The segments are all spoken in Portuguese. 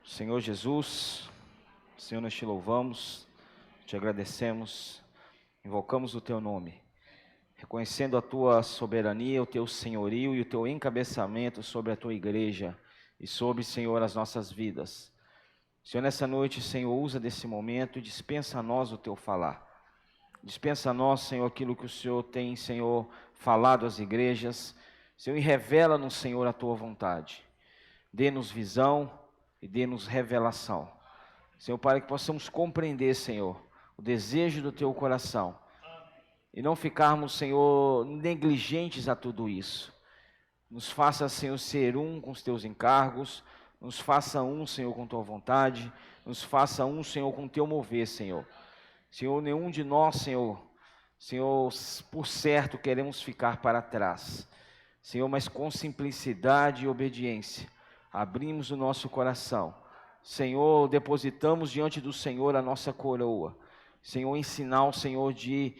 Senhor Jesus, Senhor, nós te louvamos, te agradecemos, invocamos o teu nome, reconhecendo a tua soberania, o teu senhorio e o teu encabeçamento sobre a tua igreja e sobre, Senhor, as nossas vidas. Senhor, nessa noite, Senhor, usa desse momento e dispensa a nós o teu falar. Dispensa a nós, Senhor, aquilo que o Senhor tem, Senhor, falado às igrejas. Senhor, e revela-nos, Senhor, a tua vontade. Dê-nos visão e dê-nos revelação. Senhor, para que possamos compreender, Senhor, o desejo do teu coração. E não ficarmos, Senhor, negligentes a tudo isso. Nos faça, Senhor, ser um com os teus encargos. Nos faça um, Senhor, com tua vontade. Nos faça um, Senhor, com o teu mover, Senhor. Senhor, nenhum de nós, Senhor, por certo, queremos ficar para trás. Senhor, mas com simplicidade e obediência, abrimos o nosso coração. Senhor, depositamos diante do Senhor a nossa coroa. Senhor, ensinar o Senhor de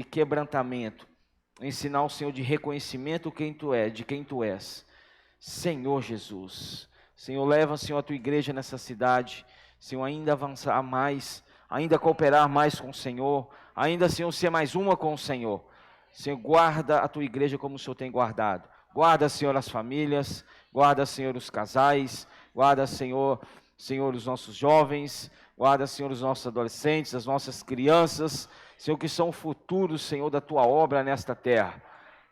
quebrantamento. Ensinar o Senhor de reconhecimento de quem Tu és. Senhor Jesus. Senhor, leva, Senhor, a Tua igreja nessa cidade. Senhor, ainda avançar mais, ainda cooperar mais com o Senhor. Ainda, Senhor, ser mais uma com o Senhor. Senhor, guarda a Tua igreja como o Senhor tem guardado. Guarda, Senhor, as famílias. Guarda, Senhor, os casais. Guarda, Senhor, os nossos jovens. Guarda, Senhor, os nossos adolescentes, as nossas crianças. Senhor, que são o futuro, Senhor, da Tua obra nesta terra.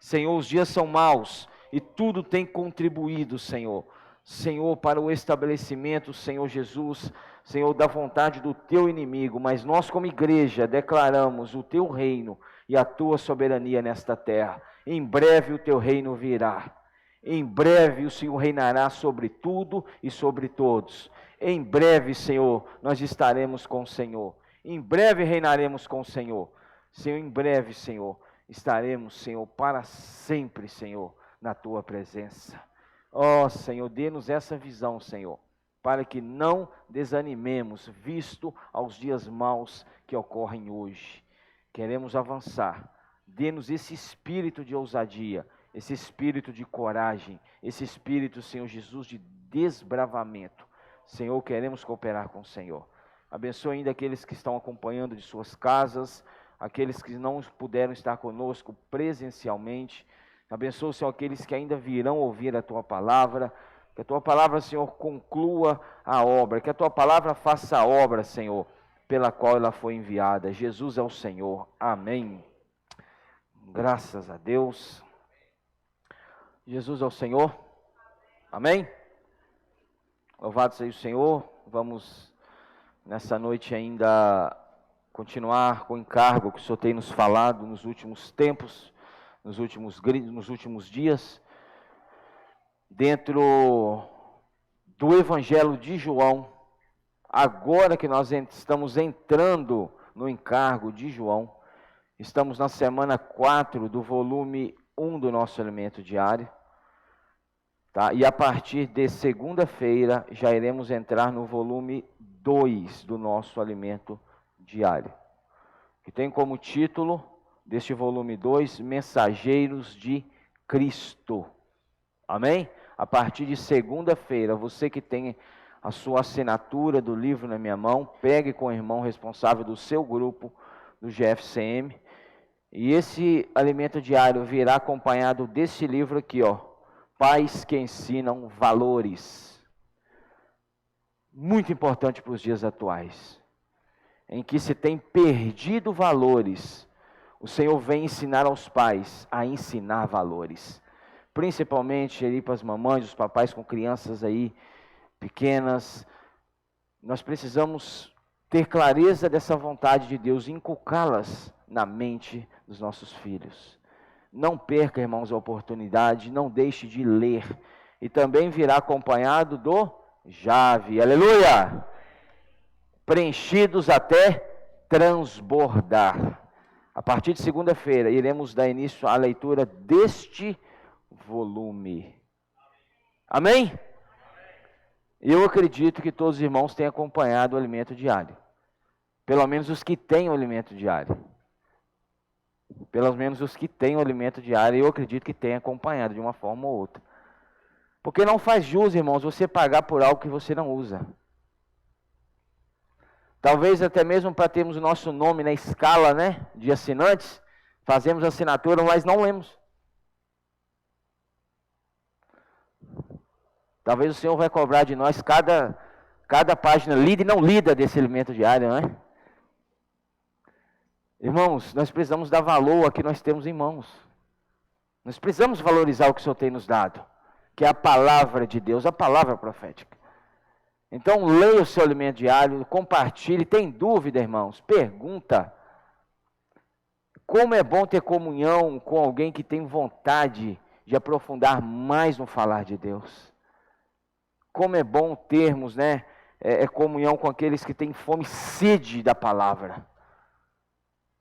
Senhor, os dias são maus e tudo tem contribuído, Senhor. Senhor, para o estabelecimento, Senhor Jesus, Senhor, da vontade do Teu inimigo. Mas nós, como igreja, declaramos o Teu reino e a Tua soberania nesta terra. Em breve o Teu reino virá. Em breve o Senhor reinará sobre tudo e sobre todos. Em breve, Senhor, nós estaremos com o Senhor. Em breve reinaremos com o Senhor. Senhor, em breve, Senhor, estaremos, Senhor, para sempre, Senhor, na Tua presença. Ó, Senhor, dê-nos essa visão, Senhor, para que não desanimemos, visto aos dias maus que ocorrem hoje. Queremos avançar. Dê-nos esse espírito de ousadia, esse espírito de coragem, esse espírito, Senhor Jesus, de desbravamento. Senhor, queremos cooperar com o Senhor. Abençoe ainda aqueles que estão acompanhando de suas casas, aqueles que não puderam estar conosco presencialmente. Abençoe, Senhor, aqueles que ainda virão ouvir a Tua palavra. Que a Tua palavra, Senhor, conclua a obra. Que a Tua palavra faça a obra, Senhor, pela qual ela foi enviada. Jesus é o Senhor. Amém. Graças a Deus. Jesus é o Senhor. Amém. Louvado seja o Senhor. Vamos, nessa noite ainda, continuar com o encargo que o Senhor tem nos falado nos últimos tempos, nos últimos dias, dentro do Evangelho de João. Agora que nós estamos entrando no encargo de João, estamos na semana 4 do volume 1 do nosso alimento diário. Tá? E a partir de segunda-feira já iremos entrar no volume 2 do nosso alimento diário, que tem como título deste volume 2, Mensageiros de Cristo. Amém? A partir de segunda-feira, você que tem a sua assinatura do livro na minha mão, pegue com o irmão responsável do seu grupo, do GFCM, e esse alimento diário virá acompanhado desse livro aqui, ó, Pais que Ensinam Valores. Muito importante para os dias atuais, em que se tem perdido valores. O Senhor vem ensinar aos pais a ensinar valores. Principalmente ali para as mamães, os papais com crianças aí pequenas. Nós precisamos ter clareza dessa vontade de Deus e inculcá-las na mente dos nossos filhos. Não perca, irmãos, a oportunidade, não deixe de ler. E também virá acompanhado do Jave, aleluia! Preenchidos até transbordar. A partir de segunda-feira, iremos dar início à leitura deste volume. Amém? Eu acredito que todos os irmãos têm acompanhado o alimento diário. Pelo menos os que têm o alimento diário. Pelo menos os que têm o alimento diário, eu acredito que têm acompanhado de uma forma ou outra. Porque não faz jus, irmãos, você pagar por algo que você não usa. Talvez até mesmo para termos o nosso nome na escala, né, de assinantes, fazemos assinatura, mas não lemos. Talvez o Senhor vai cobrar de nós cada página lida e não lida desse alimento diário, né? Irmãos, nós precisamos dar valor ao que nós temos em mãos. Nós precisamos valorizar o que o Senhor tem nos dado, que é a palavra de Deus, a palavra profética. Então, leia o seu alimento diário, compartilhe. Tem dúvida, irmãos? Pergunta. Como é bom ter comunhão com alguém que tem vontade de aprofundar mais no falar de Deus. Como é bom termos, né, comunhão com aqueles que têm fome e sede da palavra.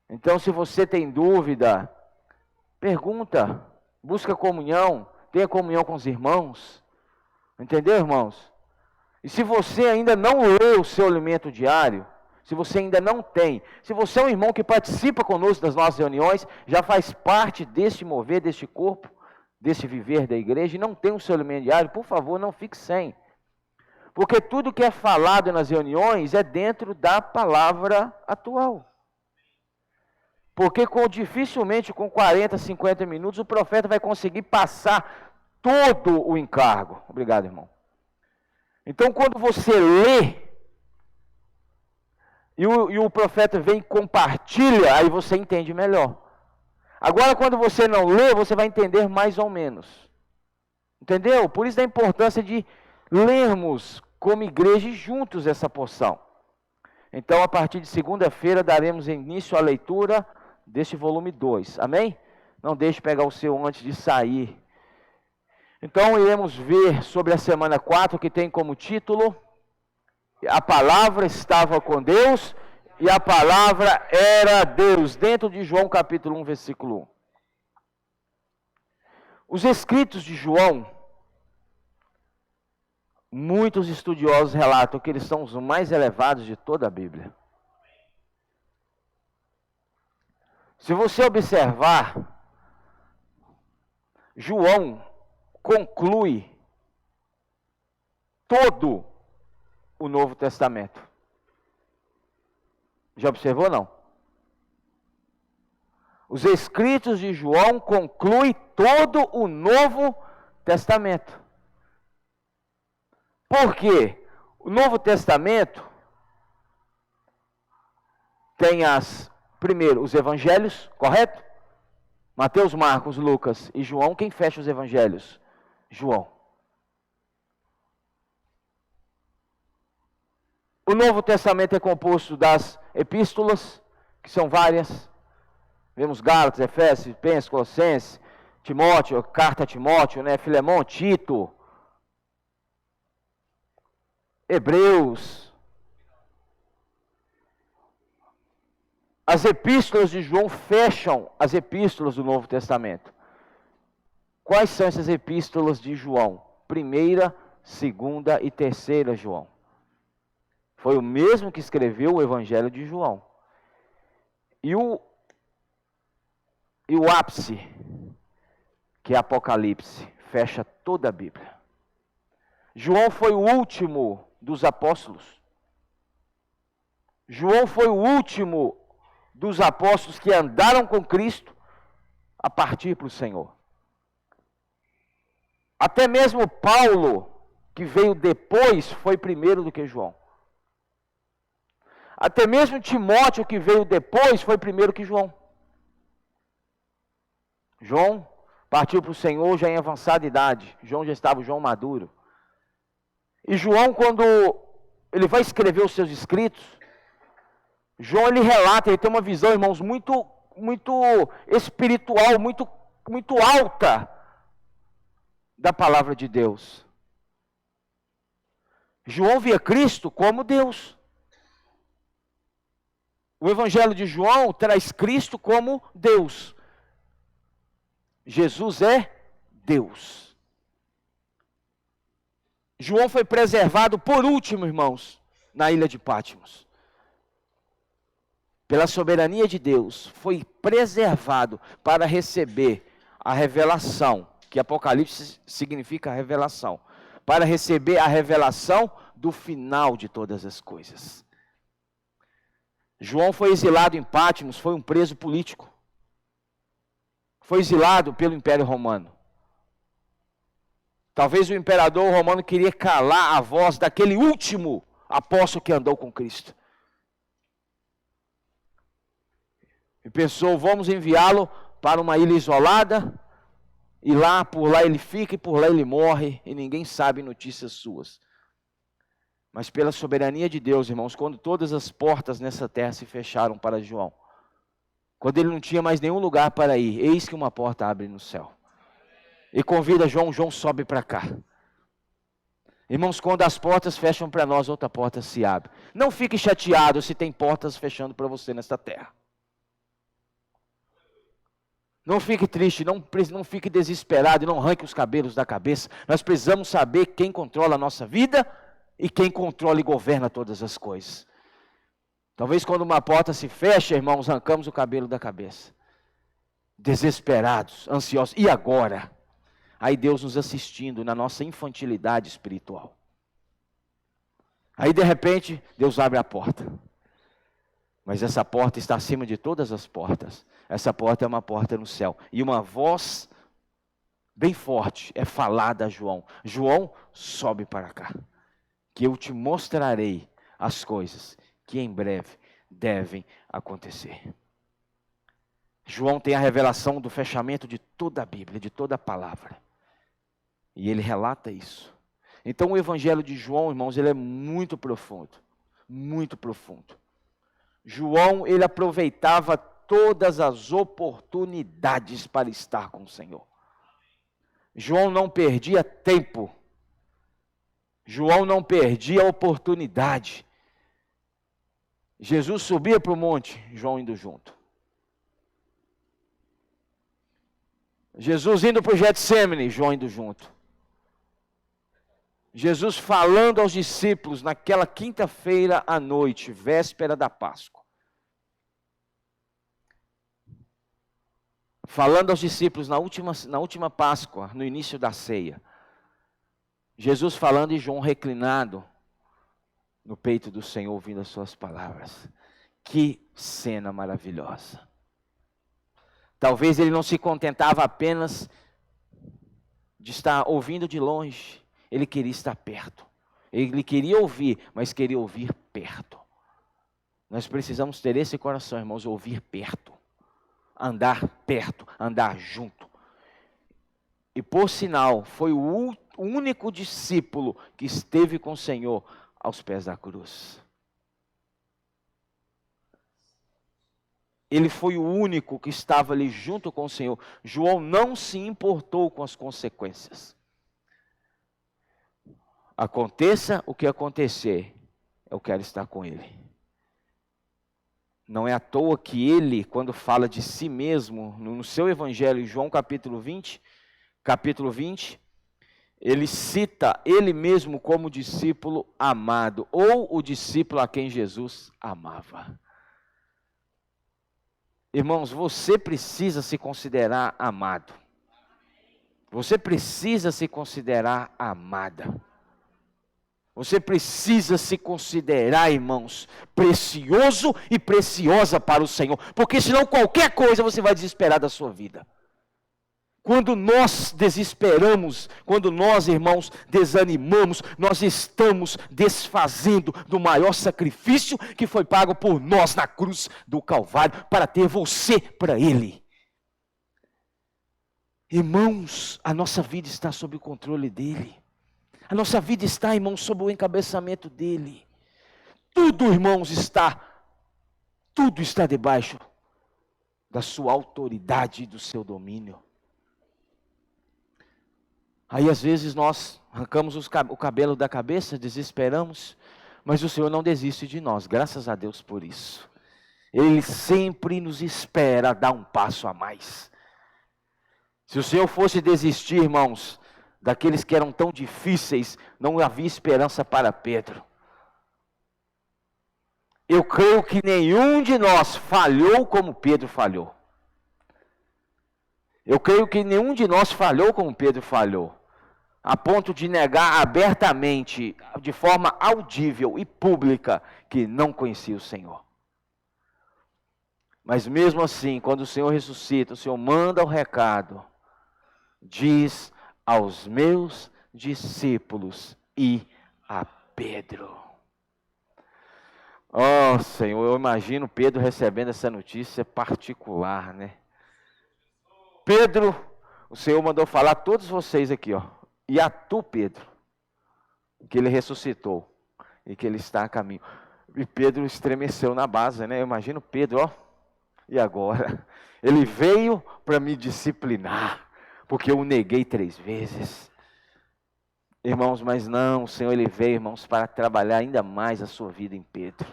Então, se você tem dúvida, pergunta, busca comunhão, tenha comunhão com os irmãos. Entendeu, irmãos? E se você ainda não lê o seu alimento diário, se você ainda não tem, se você é um irmão que participa conosco das nossas reuniões, já faz parte deste mover, deste corpo, desse viver da igreja, e não tem o seu alimento diário, por favor, não fique sem. Porque tudo que é falado nas reuniões é dentro da palavra atual. Porque dificilmente com 40, 50 minutos, o profeta vai conseguir passar todo o encargo. Obrigado, irmão. Então, quando você lê, e o profeta vem e compartilha, aí você entende melhor. Agora, quando você não lê, você vai entender mais ou menos. Entendeu? Por isso a importância de lermos como igreja juntos essa porção. Então, a partir de segunda-feira, daremos início à leitura deste volume 2. Amém? Não deixe pegar o seu antes de sair. Então, iremos ver sobre a semana 4, que tem como título: a palavra estava com Deus e a palavra era Deus, dentro de João capítulo 1, versículo 1. Os escritos de João, muitos estudiosos relatam que eles são os mais elevados de toda a Bíblia. Se você observar, João conclui todo o Novo Testamento. Já observou, não? Os escritos de João concluem todo o Novo Testamento. Por quê? O Novo Testamento tem primeiro, os evangelhos, correto? Mateus, Marcos, Lucas e João. Quem fecha os evangelhos? João. O Novo Testamento é composto das epístolas, que são várias. Vemos Gálatas, Efésios, Filipenses, Colossenses, Timóteo, carta a Timóteo, né? Filemão, Tito, Hebreus. As epístolas de João fecham as epístolas do Novo Testamento. Quais são essas epístolas de João? 1ª, 2ª e 3ª João. Foi o mesmo que escreveu o Evangelho de João. E o ápice, que é Apocalipse, fecha toda a Bíblia. João foi o último dos apóstolos. João foi o último dos apóstolos que andaram com Cristo a partir para o Senhor. Até mesmo Paulo, que veio depois, foi primeiro do que João. Até mesmo Timóteo, que veio depois, foi primeiro que João. João partiu para o Senhor já em avançada idade. João já estava maduro. E João, quando ele vai escrever os seus escritos, João ele relata, ele tem uma visão, irmãos, muito espiritual, muito alta da palavra de Deus. João via Cristo como Deus. O Evangelho de João traz Cristo como Deus. Jesus é Deus. João foi preservado por último, irmãos, na ilha de Patmos. Pela soberania de Deus, foi preservado para receber a revelação que Apocalipse significa revelação, para receber a revelação do final de todas as coisas. João foi exilado em Patmos, foi um preso político. Foi exilado pelo Império Romano. Talvez o imperador romano queria calar a voz daquele último apóstolo que andou com Cristo. E pensou, vamos enviá-lo para uma ilha isolada, e por lá ele fica e por lá ele morre, e ninguém sabe notícias suas. Mas pela soberania de Deus, irmãos, quando todas as portas nessa terra se fecharam para João, quando ele não tinha mais nenhum lugar para ir, eis que uma porta abre no céu. E convida João, João sobe para cá. Irmãos, quando as portas fecham para nós, outra porta se abre. Não fique chateado se tem portas fechando para você nesta terra. Não fique triste, não fique desesperado e não arranque os cabelos da cabeça. Nós precisamos saber quem controla a nossa vida e quem controla e governa todas as coisas. Talvez quando uma porta se fecha, irmãos, arrancamos o cabelo da cabeça. Desesperados, ansiosos. E agora? Aí Deus nos assistindo na nossa infantilidade espiritual. Aí de repente, Deus abre a porta. Mas essa porta está acima de todas as portas. Essa porta é uma porta no céu. E uma voz bem forte é falada a João. João, sobe para cá, que eu te mostrarei as coisas que em breve devem acontecer. João tem a revelação do fechamento de toda a Bíblia, de toda a palavra. E ele relata isso. Então o evangelho de João, irmãos, ele é muito profundo. Muito profundo. João, ele aproveitava todas as oportunidades para estar com o Senhor. João não perdia tempo. João não perdia oportunidade. Jesus subia para o monte, João indo junto. Jesus indo para o Getsêmani, João indo junto. Jesus falando aos discípulos naquela quinta-feira à noite, véspera da Páscoa. Falando aos discípulos na última Páscoa, no início da ceia. Jesus falando e João reclinado no peito do Senhor, ouvindo as suas palavras. Que cena maravilhosa. Talvez ele não se contentava apenas de estar ouvindo de longe. Ele queria estar perto. Ele queria ouvir, mas queria ouvir perto. Nós precisamos ter esse coração, irmãos, ouvir perto. Andar perto, andar junto. E por sinal, foi o único discípulo que esteve com o Senhor aos pés da cruz. Ele foi o único que estava ali junto com o Senhor. João não se importou com as consequências. Aconteça o que acontecer, eu quero estar com Ele. Não é à toa que ele, quando fala de si mesmo, no seu evangelho, João capítulo 20, ele cita ele mesmo como discípulo amado, ou o discípulo a quem Jesus amava. Irmãos, você precisa se considerar amado. Você precisa se considerar amada. Você precisa se considerar, irmãos, precioso e preciosa para o Senhor. Porque senão qualquer coisa você vai desesperar da sua vida. Quando nós desesperamos, quando nós, irmãos, desanimamos, nós estamos desfazendo do maior sacrifício que foi pago por nós na cruz do Calvário, para ter você para Ele. Irmãos, a nossa vida está sob o controle dEle. A nossa vida está, irmãos, sob o encabeçamento dEle. Tudo, irmãos, tudo está debaixo da sua autoridade e do seu domínio. Aí às vezes nós arrancamos o cabelo da cabeça, desesperamos, mas o Senhor não desiste de nós, graças a Deus por isso. Ele sempre nos espera dar um passo a mais. Se o Senhor fosse desistir, irmãos, daqueles que eram tão difíceis, não havia esperança para Pedro. Eu creio que nenhum de nós falhou como Pedro falhou. Eu creio que nenhum de nós falhou como Pedro falhou, a ponto de negar abertamente, de forma audível e pública, que não conhecia o Senhor. Mas mesmo assim, quando o Senhor ressuscita, o Senhor manda o recado, diz aos meus discípulos e a Pedro. Oh, Senhor, eu imagino Pedro recebendo essa notícia particular, né? Pedro, o Senhor mandou falar a todos vocês aqui, ó. E a tu, Pedro, que ele ressuscitou e que ele está a caminho. E Pedro estremeceu na base, né? Eu imagino Pedro, ó. E agora? Ele veio para me disciplinar, porque eu o neguei 3 vezes. Irmãos, mas não, o Senhor ele veio, irmãos, para trabalhar ainda mais a sua vida em Pedro.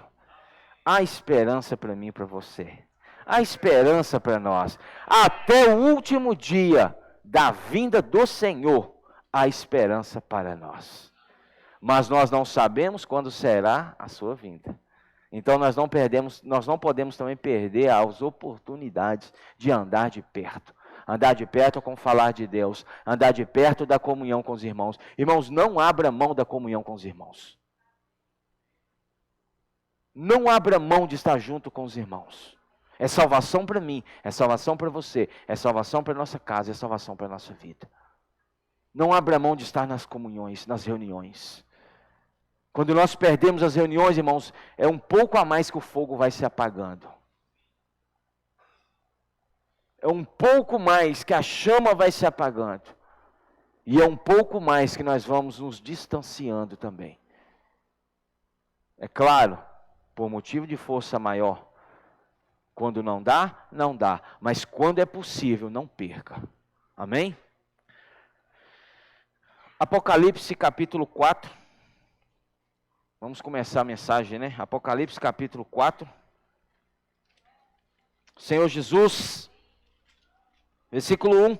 Há esperança para mim e para você. Há esperança para nós. Até o último dia da vinda do Senhor, há esperança para nós. Mas nós não sabemos quando será a sua vinda. Então nós não podemos também perder as oportunidades de andar de perto. Andar de perto com falar de Deus. Andar de perto da comunhão com os irmãos. Irmãos, não abra mão da comunhão com os irmãos. Não abra mão de estar junto com os irmãos. É salvação para mim, é salvação para você, é salvação para nossa casa, é salvação para nossa vida. Não abra mão de estar nas comunhões, nas reuniões. Quando nós perdemos as reuniões, irmãos, é um pouco a mais que o fogo vai se apagando. É um pouco mais que a chama vai se apagando. E é um pouco mais que nós vamos nos distanciando também. É claro, por motivo de força maior. Quando não dá, não dá. Mas quando é possível, não perca. Amém? Apocalipse capítulo 4. Vamos começar a mensagem, né? Apocalipse capítulo 4. Senhor Jesus, versículo 1.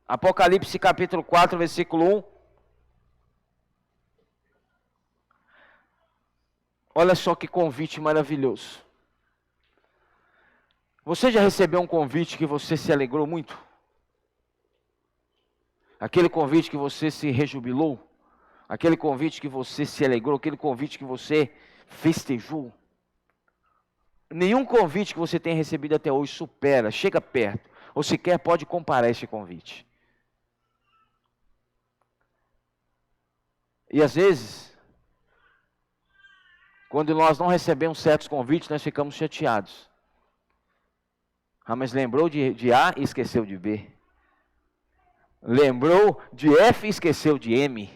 Apocalipse capítulo 4, versículo 1. Olha só que convite maravilhoso. Você já recebeu um convite que você se alegrou muito? Aquele convite que você se rejubilou? Aquele convite que você se alegrou? Aquele convite que você festejou? Nenhum convite que você tenha recebido até hoje supera, chega perto, ou sequer pode comparar esse convite. E às vezes, quando nós não recebemos certos convites, nós ficamos chateados. Ah, mas lembrou de A e esqueceu de B. Lembrou de F e esqueceu de M.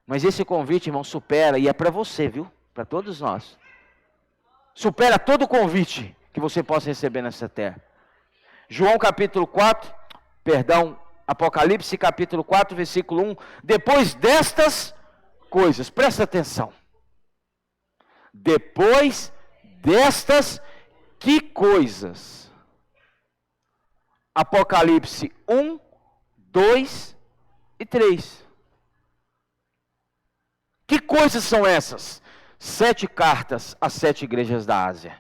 Mas esse convite, irmão, supera, e é para você, viu? Para todos nós. Supera todo convite que você possa receber nessa terra. João capítulo 4, Apocalipse capítulo 4, versículo 1. Depois destas coisas, presta atenção. Depois destas que coisas? Apocalipse 1, 2 e 3. Que coisas são essas? 7 cartas às 7 igrejas da Ásia.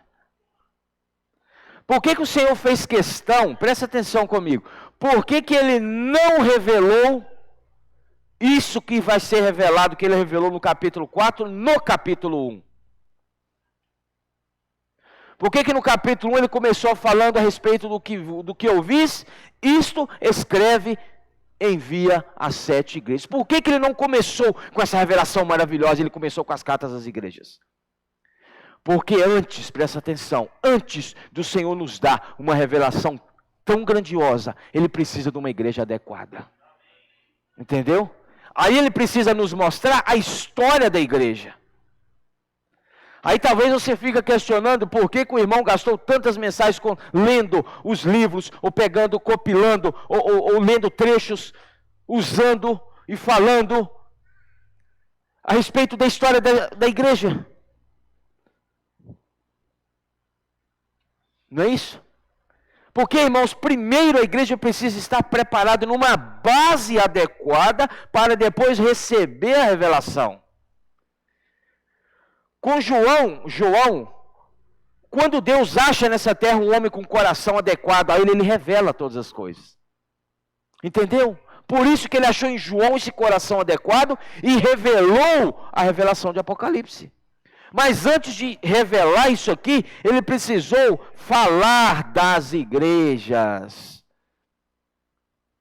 Por que o Senhor fez questão, presta atenção comigo, por que ele não revelou isso que vai ser revelado, que ele revelou no capítulo 4, no capítulo 1? Por que no capítulo 1 ele começou falando a respeito do que ouvis? Isto escreve, envia às 7 igrejas. Por que ele não começou com essa revelação maravilhosa? Ele começou com as cartas às igrejas. Porque antes, presta atenção, antes do Senhor nos dar uma revelação tão grandiosa, Ele precisa de uma igreja adequada. Entendeu? Aí Ele precisa nos mostrar a história da igreja. Aí talvez você fica questionando por que o irmão gastou tantas mensagens lendo os livros, ou pegando, compilando, ou lendo trechos, usando e falando a respeito da história da igreja. Não é isso? Porque, irmãos, primeiro a igreja precisa estar preparada numa base adequada para depois receber a revelação. Com João, Quando Deus acha nessa terra um homem com um coração adequado a ele revela todas as coisas. Entendeu? Por isso que ele achou em João esse coração adequado e revelou a revelação de Apocalipse. Mas antes de revelar isso aqui, ele precisou falar das igrejas.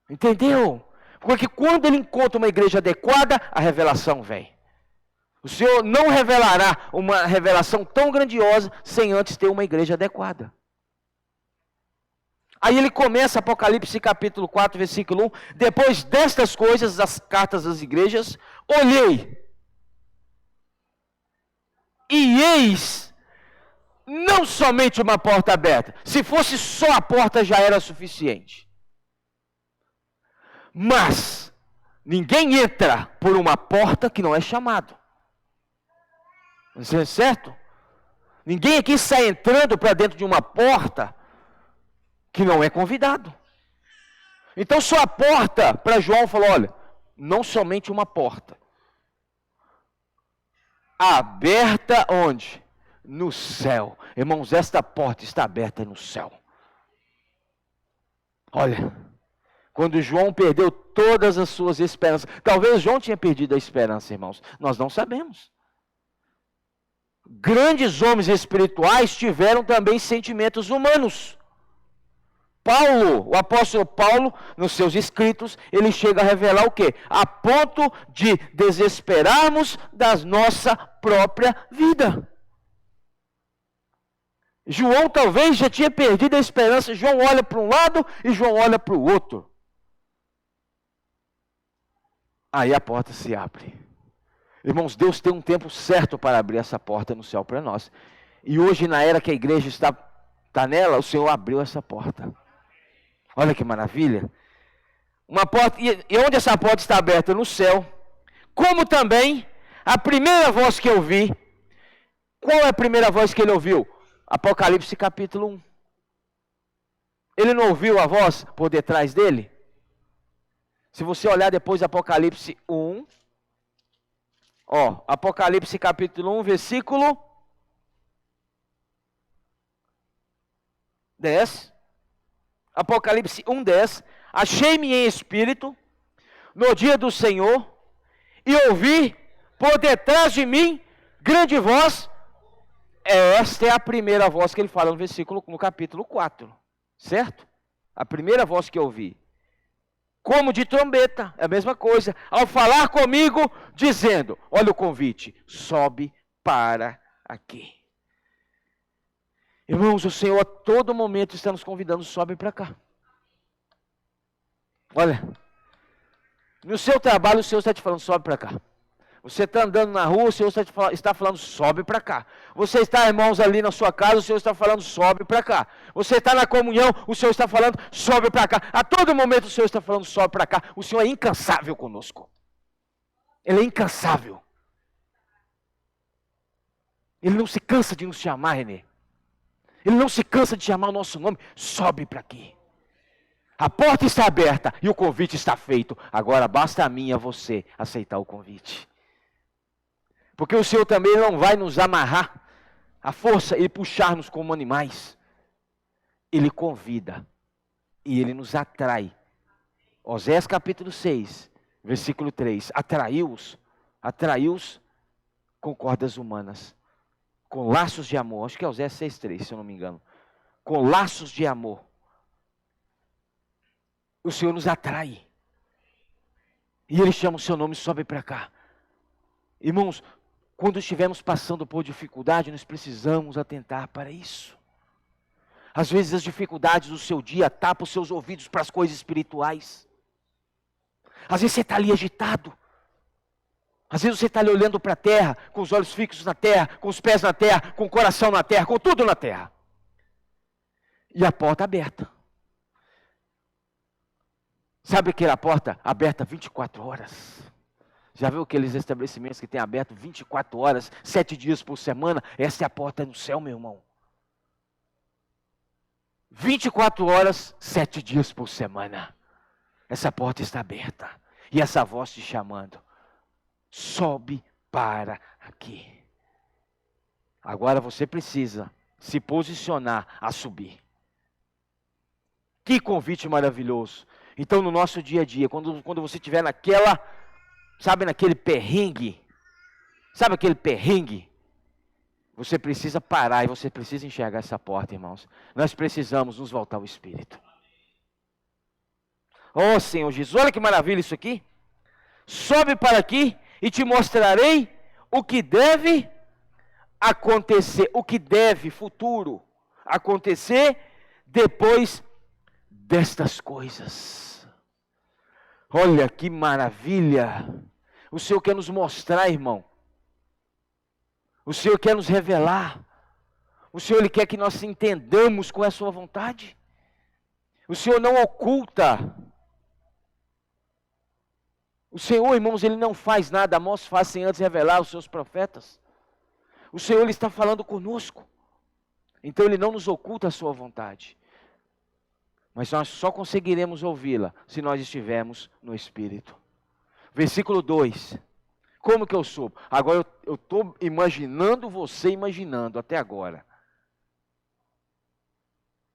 Entendeu? Porque quando ele encontra uma igreja adequada, a revelação vem. O Senhor não revelará uma revelação tão grandiosa sem antes ter uma igreja adequada. Aí ele começa Apocalipse capítulo 4, versículo 1. Depois destas coisas, das cartas das igrejas, olhei. E eis, não somente uma porta aberta. Se fosse só a porta já era suficiente. Mas, ninguém entra por uma porta que não é chamado. Não é certo? Ninguém aqui sai entrando para dentro de uma porta que não é convidado. Então só a porta, para João, falou, olha, não somente uma porta. Aberta onde? No céu. Irmãos, esta porta está aberta no céu. Olha, quando João perdeu todas as suas esperanças, talvez João tinha perdido a esperança, irmãos, nós não sabemos. Grandes homens espirituais tiveram também sentimentos humanos. Paulo, o apóstolo Paulo, nos seus escritos, ele chega a revelar o quê? A ponto de desesperarmos da nossa própria vida. João talvez já tinha perdido a esperança. João olha para um lado e João olha para o outro. Aí a porta se abre. Irmãos, Deus tem um tempo certo para abrir essa porta no céu para nós. E hoje, na era que a igreja está nela, o Senhor abriu essa porta. Olha que maravilha. Uma porta, e onde essa porta está aberta? No céu. Como também, a primeira voz que eu vi, qual é a primeira voz que ele ouviu? Apocalipse capítulo 1. Ele não ouviu a voz por detrás dele? Se você olhar depois Apocalipse 1, Apocalipse capítulo 1, versículo 10. Apocalipse 1, 10. Achei-me em espírito no dia do Senhor e ouvi por detrás de mim grande voz. Esta é a primeira voz que ele fala no capítulo 4. Certo? A primeira voz que eu ouvi. Como de trombeta, é a mesma coisa. Ao falar comigo, dizendo, olha o convite, sobe para aqui. Irmãos, o Senhor a todo momento está nos convidando, sobe para cá. Olha, no seu trabalho o Senhor está te falando, sobe para cá. Você está andando na rua, o Senhor está falando, sobe para cá. Você está, irmãos, ali na sua casa, o Senhor está falando, sobe para cá. Você está na comunhão, o Senhor está falando, sobe para cá. A todo momento o Senhor está falando, sobe para cá. O Senhor é incansável conosco. Ele é incansável. Ele não se cansa de nos chamar, Renê. Ele não se cansa de chamar o nosso nome, sobe para aqui. A porta está aberta e o convite está feito. Agora basta a mim e a você aceitar o convite. Porque o Senhor também não vai nos amarrar à força e puxar-nos como animais. Ele convida e Ele nos atrai. Oséias capítulo 6, versículo 3. Atraiu-os com cordas humanas, com laços de amor. Acho que é Oséias 6,3, se eu não me engano. Com laços de amor. O Senhor nos atrai. E Ele chama o seu nome, sobe para cá. Irmãos, quando estivermos passando por dificuldade, nós precisamos atentar para isso. Às vezes as dificuldades do seu dia tapam os seus ouvidos para as coisas espirituais. Às vezes você está ali agitado. Às vezes você está ali olhando para a terra, com os olhos fixos na terra, com os pés na terra, com o coração na terra, com tudo na terra. E a porta aberta. Sabe aquela porta aberta 24 horas? Já viu aqueles estabelecimentos que tem aberto 24 horas, 7 dias por semana? Essa é a porta no céu, meu irmão. 24 horas, 7 dias por semana. Essa porta está aberta. E essa voz te chamando. Sobe para aqui. Agora você precisa se posicionar a subir. Que convite maravilhoso. Então, no nosso dia a dia, quando você estiver naquele perrengue, você precisa parar e você precisa enxergar essa porta, irmãos. Nós precisamos nos voltar ao Espírito. Oh, Senhor Jesus, olha que maravilha isso aqui. Sobe para aqui e te mostrarei o que deve acontecer, futuro, acontecer depois destas coisas. Olha que maravilha. O Senhor quer nos mostrar, irmão. O Senhor quer nos revelar. O Senhor Ele quer que nós entendamos qual é a sua vontade. O Senhor não oculta. O Senhor, irmãos, Ele não faz nada, Amós faz sem antes revelar aos seus profetas. O Senhor, Ele está falando conosco. Então Ele não nos oculta a sua vontade. Mas nós só conseguiremos ouvi-la se nós estivermos no Espírito. Versículo 2. Como que eu soube? Agora eu estou imaginando você imaginando até agora.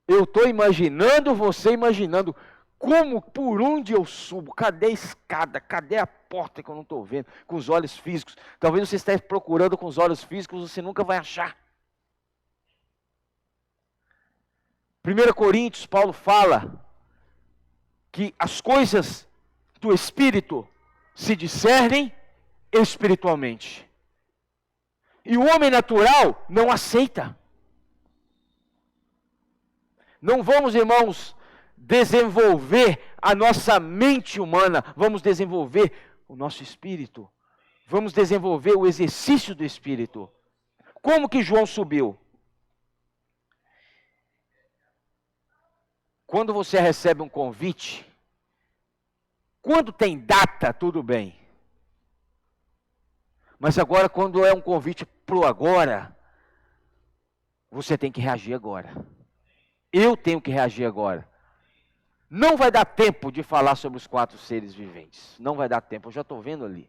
Eu estou imaginando você imaginando como, por onde eu subo, cadê a escada, cadê a porta que eu não estou vendo, com os olhos físicos. Talvez você esteja procurando com os olhos físicos, você nunca vai achar. 1 Coríntios, Paulo fala que as coisas do Espírito se discernem espiritualmente. E o homem natural não aceita. Não vamos, irmãos, desenvolver a nossa mente humana, vamos desenvolver o nosso espírito. Vamos desenvolver o exercício do Espírito. Como que João subiu? Quando você recebe um convite, quando tem data, tudo bem. Mas agora, quando é um convite para o agora, você tem que reagir agora. Eu tenho que reagir agora. Não vai dar tempo de falar sobre os 4 seres viventes. Não vai dar tempo, eu já estou vendo ali.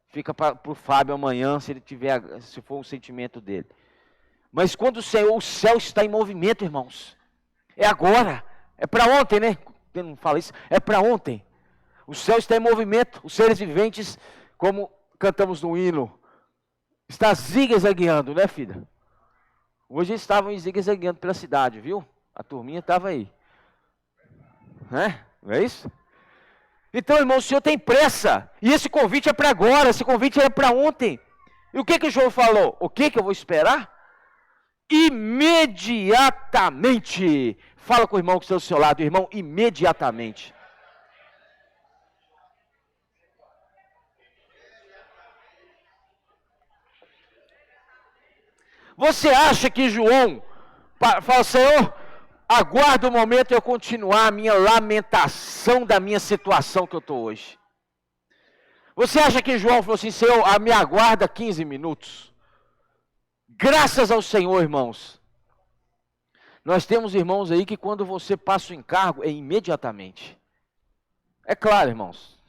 Fica para o Fábio amanhã, se for um sentimento dele. Mas quando o céu está em movimento, irmãos. É agora. É para ontem, né? Eu não falo isso. É para ontem. O céu está em movimento. Os seres viventes, como cantamos no hino, está zigue-zagueando, né, filha? Hoje eles estavam zigue-zagueando pela cidade, viu? A turminha estava aí. Não é isso? Então, irmão, o Senhor tem pressa. E esse convite é para agora. Esse convite era para ontem. E o que João falou? O que eu vou esperar? Imediatamente. Fala com o irmão que está do seu lado, irmão, imediatamente. Você acha que João fala, Senhor, aguarda o momento de eu continuar a minha lamentação da minha situação que eu estou hoje? Você acha que João falou assim, Senhor, me aguarda 15 minutos? Graças ao Senhor, irmãos. Nós temos irmãos aí que quando você passa o encargo, é imediatamente. É claro, irmãos.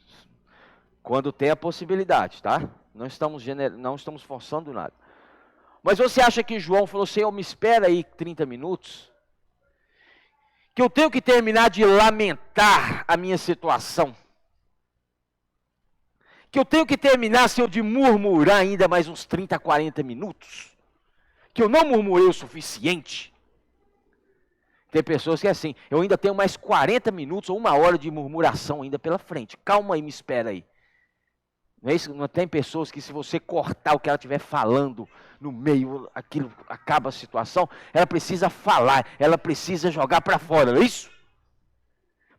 Quando tem a possibilidade, tá? Não estamos forçando nada. Mas você acha que João falou, Senhor, me espera aí 30 minutos? Que eu tenho que terminar de lamentar a minha situação? Que eu tenho que terminar, Senhor, de murmurar ainda mais uns 30, 40 minutos? Que eu não murmurei o suficiente? Tem pessoas que é assim, eu ainda tenho mais 40 minutos ou 1 hora de murmuração ainda pela frente. Calma aí, me espera aí. Não é isso? Não tem pessoas que se você cortar o que ela estiver falando no meio, aquilo acaba a situação, ela precisa falar, ela precisa jogar para fora, não é isso?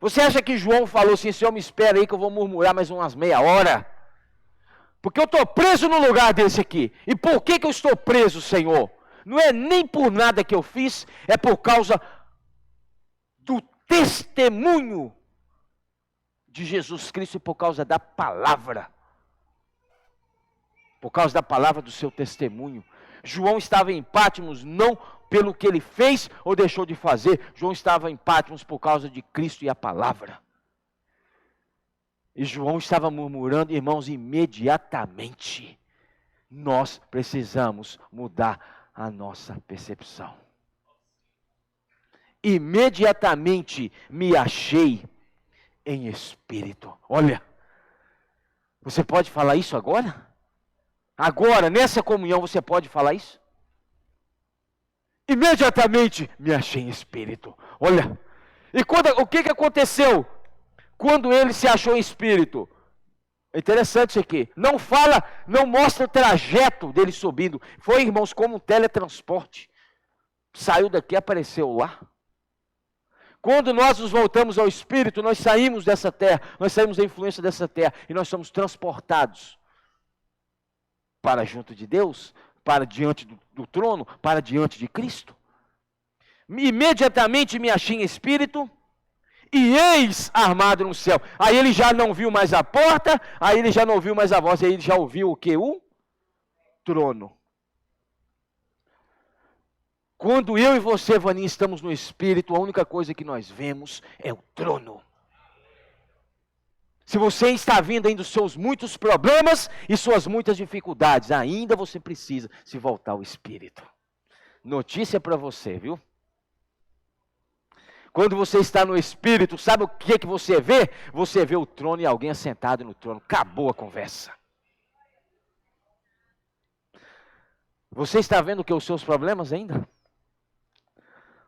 Você acha que João falou assim, Senhor, me espera aí que eu vou murmurar mais umas meia hora? Porque eu estou preso no lugar desse aqui. E por que eu estou preso, Senhor? Não é nem por nada que eu fiz, é por causa do testemunho de Jesus Cristo e por causa da palavra. Por causa da palavra do seu testemunho. João estava em Patmos não pelo que ele fez ou deixou de fazer. João estava em Patmos por causa de Cristo e a palavra. E João estava murmurando, irmãos, imediatamente. Nós precisamos mudar a nossa percepção. Imediatamente me achei em espírito. Olha, você pode falar isso agora? Agora, nessa comunhão, você pode falar isso? Imediatamente me achei em espírito. Olha, e o que aconteceu quando ele se achou em espírito? É interessante isso aqui. Não fala, não mostra o trajeto dele subindo. Foi, irmãos, como um teletransporte. Saiu daqui, apareceu lá. Quando nós nos voltamos ao Espírito, nós saímos dessa terra, nós saímos da influência dessa terra e nós somos transportados para junto de Deus, para diante do trono, para diante de Cristo. Imediatamente me achei em Espírito e eis armado no céu. Aí ele já não viu mais a porta, aí ele já não ouviu mais a voz, aí ele já ouviu o que? O trono. Quando eu e você, Vaninha, estamos no Espírito, a única coisa que nós vemos é o trono. Se você está vindo ainda dos seus muitos problemas e suas muitas dificuldades, ainda você precisa se voltar ao Espírito. Notícia para você, viu? Quando você está no Espírito, sabe o que você vê? Você vê o trono e alguém assentado no trono. Acabou a conversa. Você está vendo os seus problemas ainda?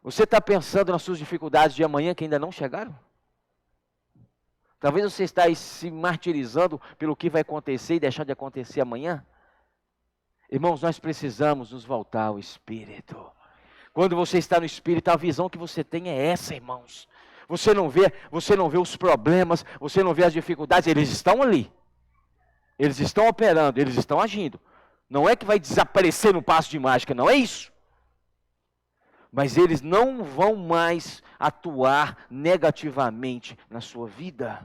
Você está pensando nas suas dificuldades de amanhã que ainda não chegaram? Talvez você está aí se martirizando pelo que vai acontecer e deixar de acontecer amanhã. Irmãos, nós precisamos nos voltar ao Espírito. Quando você está no Espírito, a visão que você tem é essa, irmãos. Você não vê os problemas, você não vê as dificuldades, eles estão ali. Eles estão operando, eles estão agindo. Não é que vai desaparecer no passo de mágica, não é isso. Mas eles não vão mais atuar negativamente na sua vida.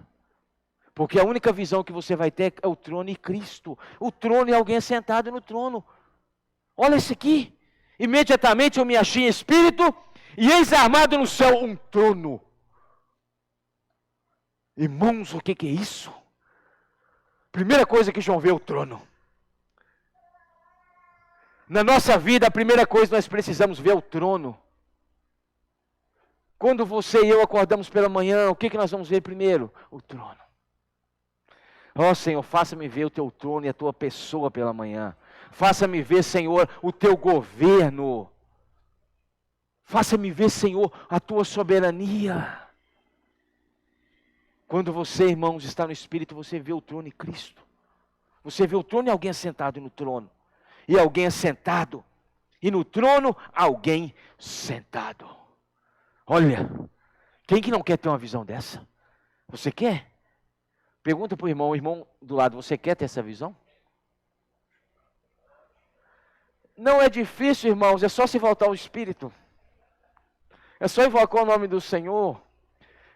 Porque a única visão que você vai ter é o trono e Cristo. O trono e alguém sentado no trono. Olha isso aqui. Imediatamente eu me achei em espírito e eis armado no céu um trono. Irmãos, o que é isso? Primeira coisa que João vê é o trono. Na nossa vida, a primeira coisa que nós precisamos ver é o trono. Quando você e eu acordamos pela manhã, o que nós vamos ver primeiro? O trono. Ó Senhor, faça-me ver o teu trono e a tua pessoa pela manhã. Faça-me ver, Senhor, o teu governo. Faça-me ver, Senhor, a tua soberania. Quando você, irmãos, está no Espírito, você vê o trono e Cristo. Você vê o trono e alguém assentado no trono. E alguém assentado. E no trono, alguém sentado. Olha, quem que não quer ter uma visão dessa? Você quer? Pergunta para o irmão do lado, você quer ter essa visão? Não é difícil, irmãos, é só se voltar ao Espírito. É só invocar o nome do Senhor.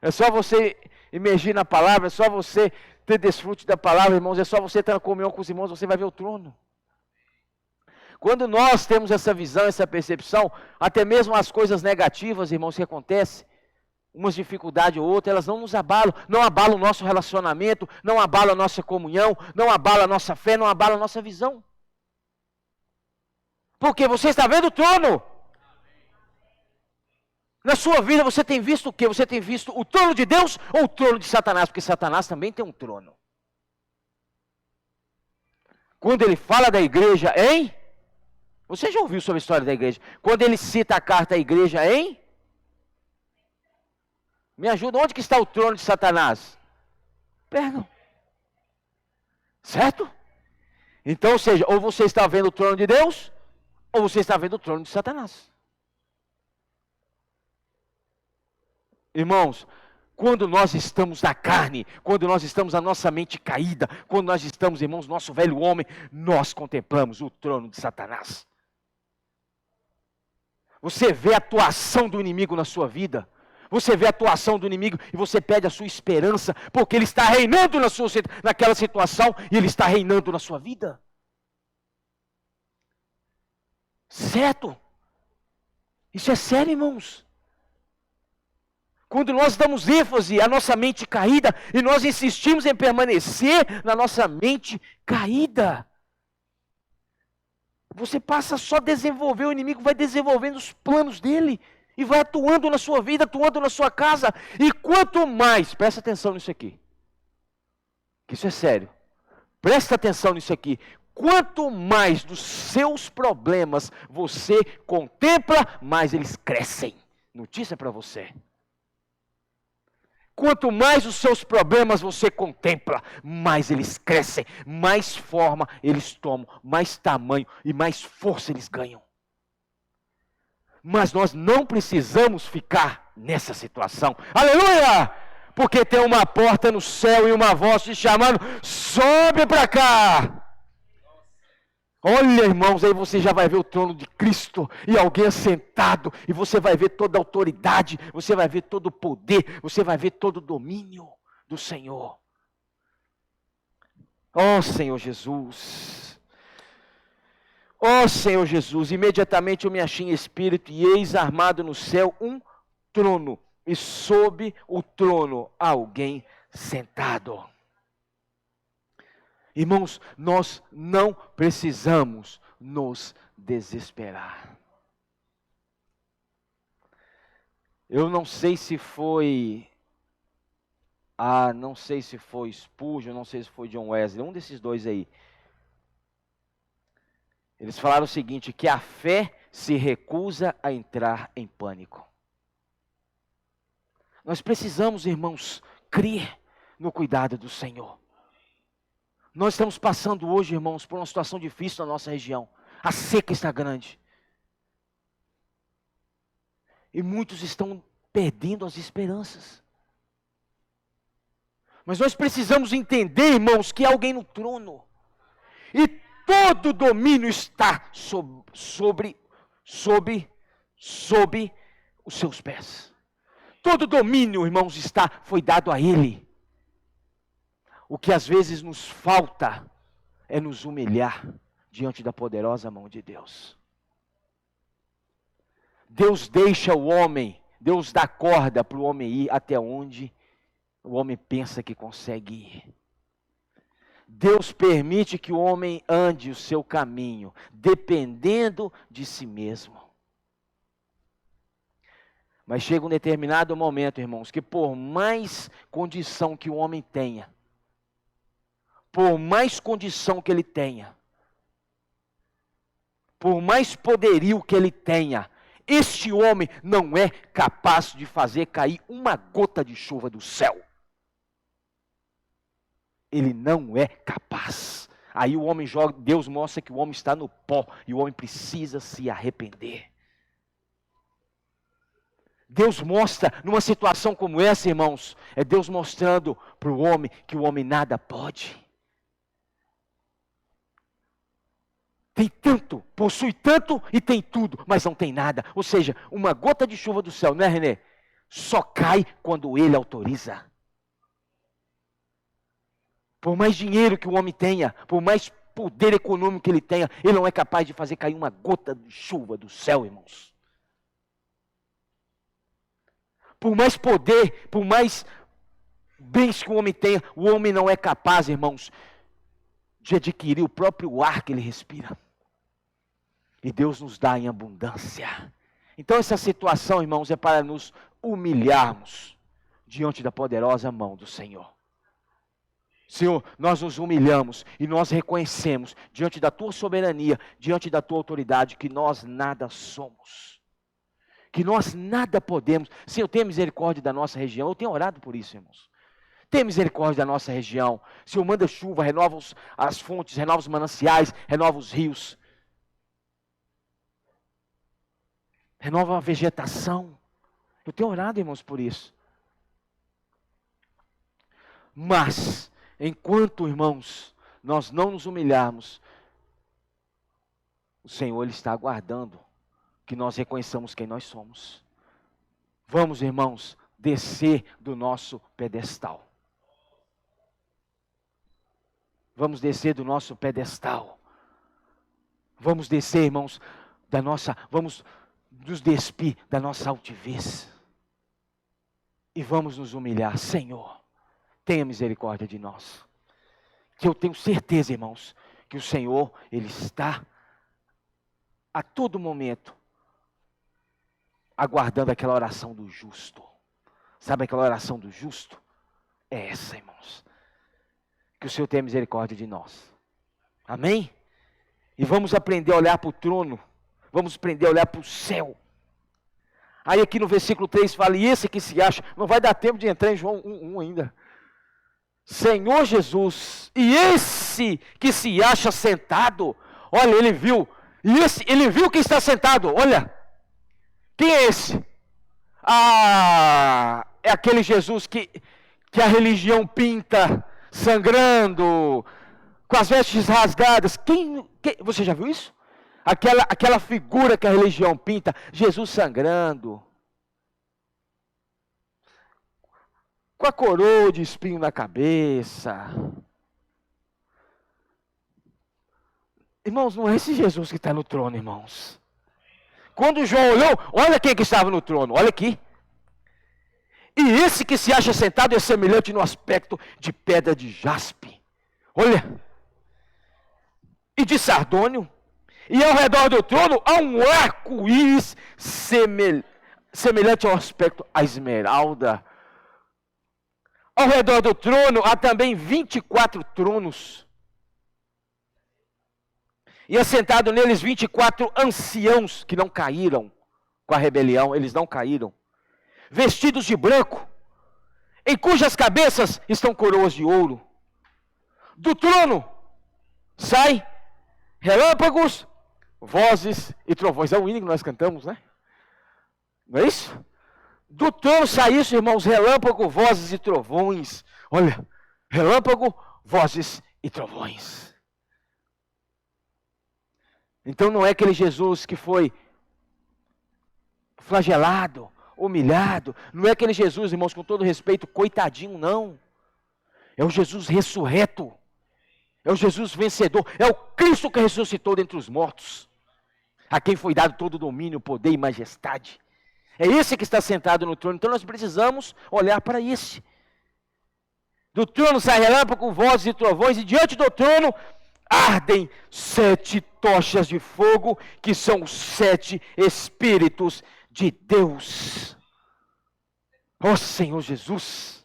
É só você imergir na palavra, é só você ter desfrute da palavra, irmãos. É só você estar na comunhão com os irmãos, você vai ver o trono. Quando nós temos essa visão, essa percepção, até mesmo as coisas negativas, irmãos, que acontecem, umas dificuldades ou outras, elas não nos abalam, não abalam o nosso relacionamento, não abalam a nossa comunhão, não abalam a nossa fé, não abalam a nossa visão. Porque você está vendo o trono. Na sua vida você tem visto o quê? Você tem visto o trono de Deus ou o trono de Satanás? Porque Satanás também tem um trono. Quando ele fala da igreja em... Você já ouviu sobre a história da igreja? Quando ele cita a carta à igreja em... Me ajuda, onde que está o trono de Satanás? Perdão. Certo? Então, ou seja, ou você está vendo o trono de Deus, ou você está vendo o trono de Satanás. Irmãos, quando nós estamos na carne, quando nós estamos a nossa mente caída, quando nós estamos, irmãos, nosso velho homem, nós contemplamos o trono de Satanás. Você vê a atuação do inimigo na sua vida. Você vê a atuação do inimigo e você perde a sua esperança, porque ele está reinando naquela situação e ele está reinando na sua vida. Certo? Isso é sério, irmãos. Quando nós damos ênfase à nossa mente caída e nós insistimos em permanecer na nossa mente caída. você passa só a desenvolver, o inimigo vai desenvolvendo os planos dele, e vai atuando na sua vida, atuando na sua casa, e quanto mais, presta atenção nisso aqui, que isso é sério, presta atenção nisso aqui, quanto mais dos seus problemas você contempla, mais eles crescem. Notícia para você. Quanto mais os seus problemas você contempla, mais eles crescem, mais forma eles tomam, mais tamanho e mais força eles ganham. Mas nós não precisamos ficar nessa situação. Aleluia! Porque tem uma porta no céu e uma voz te chamando, sobe para cá. Olha, irmãos, aí você já vai ver o trono de Cristo e alguém assentado, e você vai ver toda a autoridade, você vai ver todo o poder, você vai ver todo o domínio do Senhor. Ó Senhor Jesus, ó Senhor Jesus, imediatamente eu me achei em espírito, e eis armado no céu um trono, e sob o trono alguém sentado. Irmãos, nós não precisamos nos desesperar. Eu não sei se foi Spurgeon, não sei se foi John Wesley, um desses dois aí. Eles falaram o seguinte, que a fé se recusa a entrar em pânico. Nós precisamos, irmãos, crer no cuidado do Senhor. Nós estamos passando hoje, irmãos, por uma situação difícil na nossa região. A seca está grande. E muitos estão perdendo as esperanças. Mas nós precisamos entender, irmãos, que há alguém no trono. E todo domínio está sobre os seus pés. Todo domínio, irmãos, foi dado a Ele. O que às vezes nos falta é nos humilhar diante da poderosa mão de Deus. Deus deixa o homem, Deus dá corda para o homem ir até onde o homem pensa que consegue ir. Deus permite que o homem ande o seu caminho, dependendo de si mesmo. Mas chega um determinado momento, irmãos, que por mais condição que o homem tenha, por mais condição que ele tenha, por mais poderio que ele tenha, este homem não é capaz de fazer cair uma gota de chuva do céu. Ele não é capaz. Aí o homem joga, Deus mostra que o homem está no pó e o homem precisa se arrepender. Deus mostra, numa situação como essa, irmãos, é Deus mostrando para o homem que o homem nada pode. Tem tanto, possui tanto e tem tudo, mas não tem nada. Ou seja, uma gota de chuva do céu, não é, Renê? Só cai quando Ele autoriza. Por mais dinheiro que o homem tenha, por mais poder econômico que ele tenha, ele não é capaz de fazer cair uma gota de chuva do céu, irmãos. Por mais poder, por mais bens que o homem tenha, o homem não é capaz, irmãos, de adquirir o próprio ar que ele respira. E Deus nos dá em abundância. Então essa situação, irmãos, é para nos humilharmos diante da poderosa mão do Senhor. Senhor, nós nos humilhamos e nós reconhecemos diante da Tua soberania, diante da Tua autoridade, que nós nada somos. Que nós nada podemos. Senhor, tenha misericórdia da nossa região. Eu tenho orado por isso, irmãos. Tenha misericórdia da nossa região. Senhor, manda chuva, renova as fontes, renova os mananciais, renova os rios. Renova a vegetação. Eu tenho orado, irmãos, por isso. Mas, enquanto, irmãos, nós não nos humilharmos, o Senhor Ele está aguardando que nós reconheçamos quem nós somos. Vamos, irmãos, descer do nosso pedestal. Vamos descer do nosso pedestal. Vamos descer, irmãos, vamos nos despir da nossa altivez. E vamos nos humilhar. Senhor, tenha misericórdia de nós. Que eu tenho certeza, irmãos, que o Senhor, Ele está a todo momento, aguardando aquela oração do justo. Sabe aquela oração do justo? É essa, irmãos. Que o Senhor tenha misericórdia de nós. Amém? E vamos aprender a olhar para o trono. Vamos aprender a olhar para o céu. Aí aqui no versículo 3 fala, e esse que se acha, não vai dar tempo de entrar em João 1 ainda. Senhor Jesus, e esse que se acha sentado, olha, ele viu, ele viu quem está sentado, olha, quem é esse? Ah, é aquele Jesus que a religião pinta, sangrando, com as vestes rasgadas. Você já viu isso? Aquela figura que a religião pinta, Jesus sangrando, com a coroa de espinho na cabeça. Irmãos, não é esse Jesus que está no trono, irmãos. Quando João olhou, olha quem que estava no trono, olha aqui. E esse que se acha sentado é semelhante no aspecto de pedra de jaspe. Olha. E de sardônio. E ao redor do trono há um arco-íris semelhante ao aspecto a esmeralda. Ao redor do trono há também 24 tronos. E assentado neles 24 anciãos que não caíram com a rebelião, eles não caíram. Vestidos de branco, em cujas cabeças estão coroas de ouro. Do trono sai relâmpagos, vozes e trovões. É o hino que nós cantamos, né? Não é isso? Do trono sai isso, irmãos, relâmpago, vozes e trovões. Olha, relâmpago, vozes e trovões. Então não é aquele Jesus que foi flagelado, humilhado. Não é aquele Jesus, irmãos, com todo respeito, coitadinho, não. É o Jesus ressurreto. É o Jesus vencedor. É o Cristo que ressuscitou dentre os mortos. A quem foi dado todo domínio, poder e majestade. É esse que está sentado no trono. Então nós precisamos olhar para esse. Do trono sai relâmpago, vozes e trovões, e diante do trono ardem 7 tochas de fogo, que são os 7 Espíritos de Deus. Ó Senhor Jesus.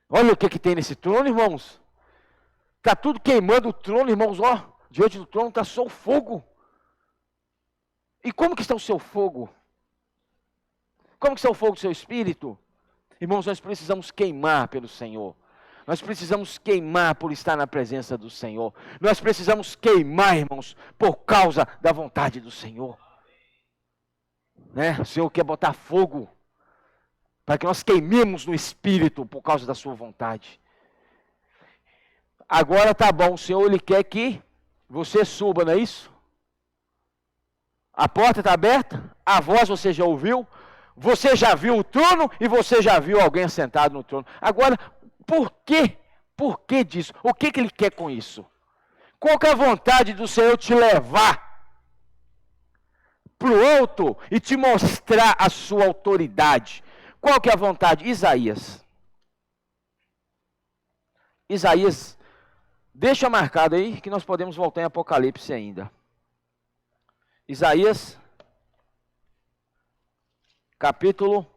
Olha o que tem nesse trono, irmãos. Está tudo queimando o trono, irmãos. Ó, diante do trono está só o fogo. E como que está o seu fogo? Como que está o fogo do seu espírito? Irmãos, nós precisamos queimar pelo Senhor. Nós precisamos queimar por estar na presença do Senhor. Nós precisamos queimar, irmãos, por causa da vontade do Senhor. Né? O Senhor quer botar fogo para que nós queimemos no espírito por causa da sua vontade. Agora tá bom, o Senhor ele quer que você suba, não é isso? A porta está aberta, a voz você já ouviu, você já viu o trono e você já viu alguém assentado no trono. Agora, por quê? Por que disso? O que ele quer com isso? Qual que é a vontade do Senhor te levar para o alto e te mostrar a sua autoridade? Qual que é a vontade? Isaías. Isaías, deixa marcado aí que nós podemos voltar em Apocalipse ainda. Isaías, capítulo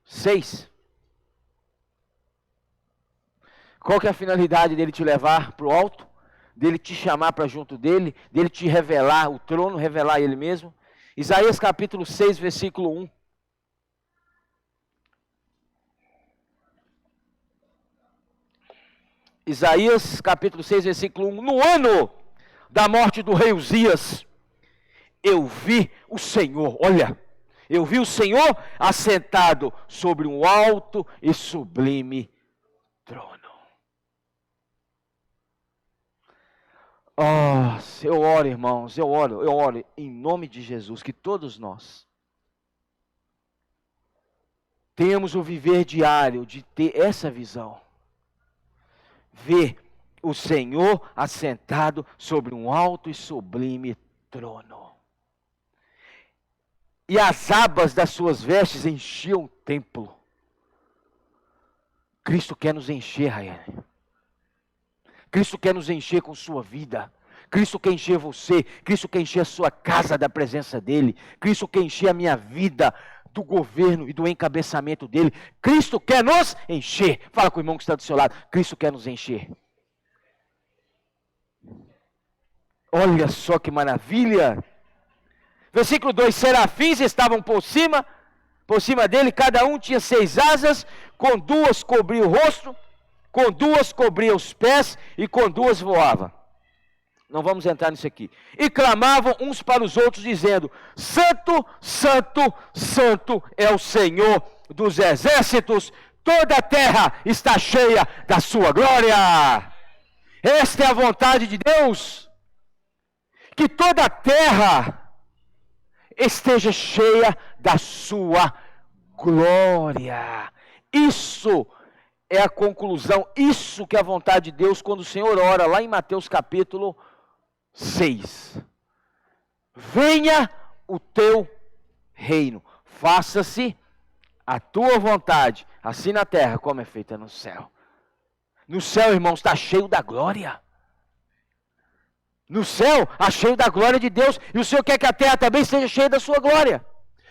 6. Qual que é a finalidade dele te levar para o alto? Dele te chamar para junto dele? Dele te revelar o trono, revelar ele mesmo? Isaías capítulo 6, versículo 1. Isaías capítulo 6, versículo 1. No ano da morte do rei Uzias, eu vi o Senhor, olha, eu vi o Senhor assentado sobre um alto e sublime trono. Oh, eu oro, irmãos, eu oro em nome de Jesus, que todos nós tenhamos o viver diário de ter essa visão. Ver o Senhor assentado sobre um alto e sublime trono. e as abas das suas vestes enchiam o templo. Cristo quer nos encher, Raiane. Cristo quer nos encher com sua vida. Cristo quer encher você. Cristo quer encher a sua casa da presença dEle. Cristo quer encher a minha vida do governo e do encabeçamento dEle. Cristo quer nos encher. Fala com o irmão que está do seu lado. Cristo quer nos encher. Olha só que maravilha. Versículo 2. Serafins estavam por cima dele. Cada um tinha 6 asas. Com 2 cobria o rosto. Com 2 cobria os pés. E com 2 voava. Não vamos entrar nisso aqui. E clamavam uns para os outros, dizendo: Santo, Santo, Santo é o Senhor dos exércitos, toda a terra está cheia da sua glória. Esta é a vontade de Deus, que toda a terra esteja cheia da sua glória. Isso é a conclusão, isso que é a vontade de Deus quando o Senhor ora lá em Mateus capítulo 6. Venha o teu reino, faça-se a tua vontade, assim na terra como é feita no céu. No céu, irmãos, está cheio da glória. No céu, está cheio da glória de Deus, e o Senhor quer que a terra também esteja cheia da sua glória.